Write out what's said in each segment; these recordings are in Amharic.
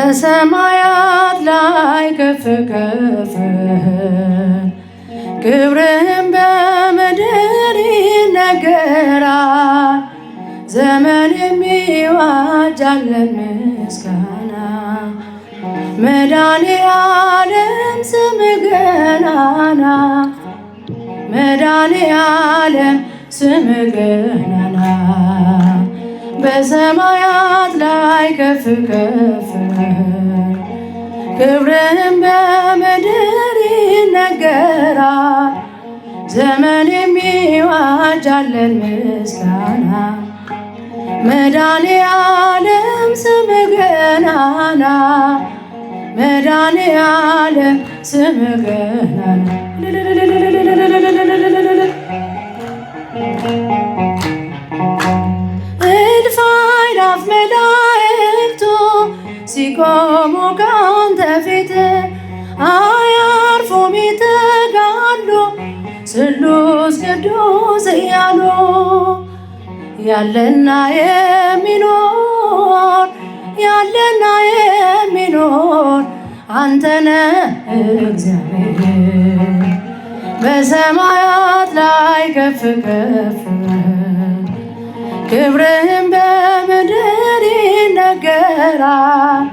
በሰማያት ላይ ከፍ ከፍ ክብርህም በምድር ይነገራል። ዘመን የሚዋጃለን ምስጋና መድኃኔዓለም ስምህ ገናና መድኃኔዓለም ስምህ ገናና በሰማያት ላይ ከፍ ከፍ ክብርህም በምድር ይነገራል። ዘመን የሚዋጃለን ምስጋና መድኃኔዓለም ስምህ ገናና መድኃኔዓለም ስምህ ገናና እልፍ አእላፍ መላእክቱ ሲቆሙ ካንተ ፊት አያርፉም ይተጋሉ ስሉስ ቅዱስ እያሉ ያለና የሚኖር ያለና የሚኖር አንተነ እግዚአብሔር በሰማያት ላይ ከፍ ከፍ ክብርህም በምድር ይነገራል።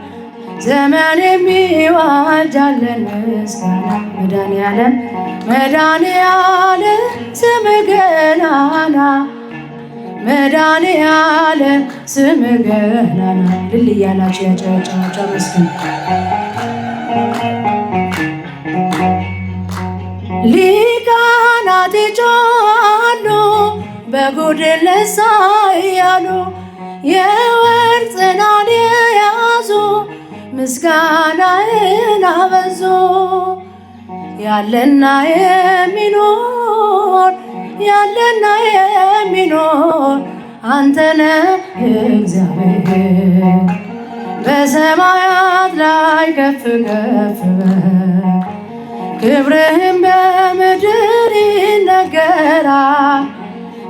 ዘመን የሚዋጃለን ምስጋና መድኃኔዓለም መድኃኔዓለም ስምህ ገናና መድኃኔዓለም ስምህ ገናና ልል እያላችሁ ያጨበጨባችሁ አመስግኑ። ሊቃናት ይጮኻሉ በጉድን ልሳ እያሉ የወርቅ ጽናን የያዙ ምስጋናህን አበዙ። ያለና የሚኖር ያለና የሚኖር አንተነ እግዚአብሔር በሰማያት ላይ ከፍ ከፍ ክብርህም በምድር ይነገራል።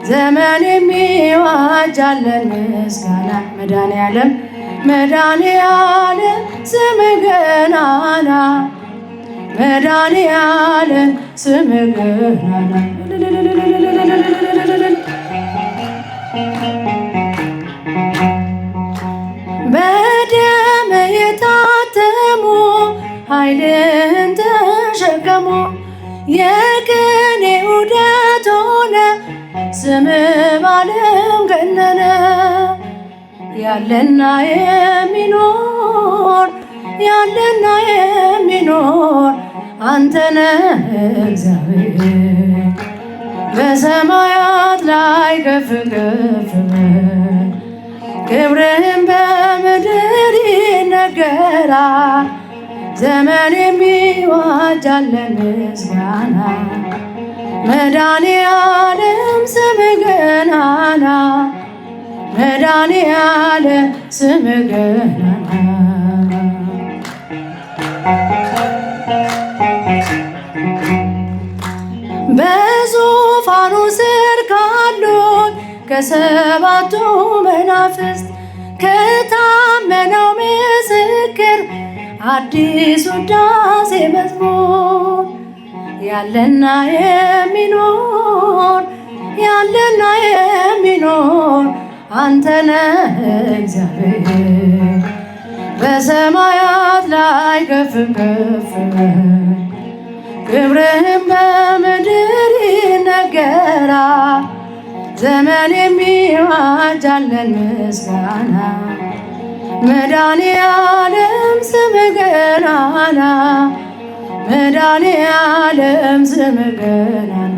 ዘመን የሚዋጃለን ምስጋና መድኃኔዓለም መድኃኔዓለም ስምህ ገናና መድኃኔዓለም ስምህ ገናና በደም የታተሙ ኃይልን ተሸከሙ የቅኔ ዑደት ሆነ ስምህ በዓለም ገነነ። ያለና የሚኖር ያለና የሚኖር አንተነ እግዚአብሔር በሰማያት ላይ ከፍ ከፍ ክብርህም በምድር ይነገራል። ዘመን የሚዋጃለን ምስጋና መድኃኔዓለም ስምህ ገናና መድኃኔዓለም ስምህ ገናና በዙፋኑ ስር ካሉት ከሰባቱ መናፍስት ከታመነው ምስክር አዲስ ውዳሴ መዝሙር ያለና የሚኖር ያለና የሚኖር አንተነ እግዚአብሔር በሰማያት ላይ ከፍ ከፍ ክብርህም በምድር ይነገራል። ዘመን የሚዋጃለን ምስጋና መድኃኔዓለም ስምህ ገናና መድኃኔዓለም ስምህ ገናና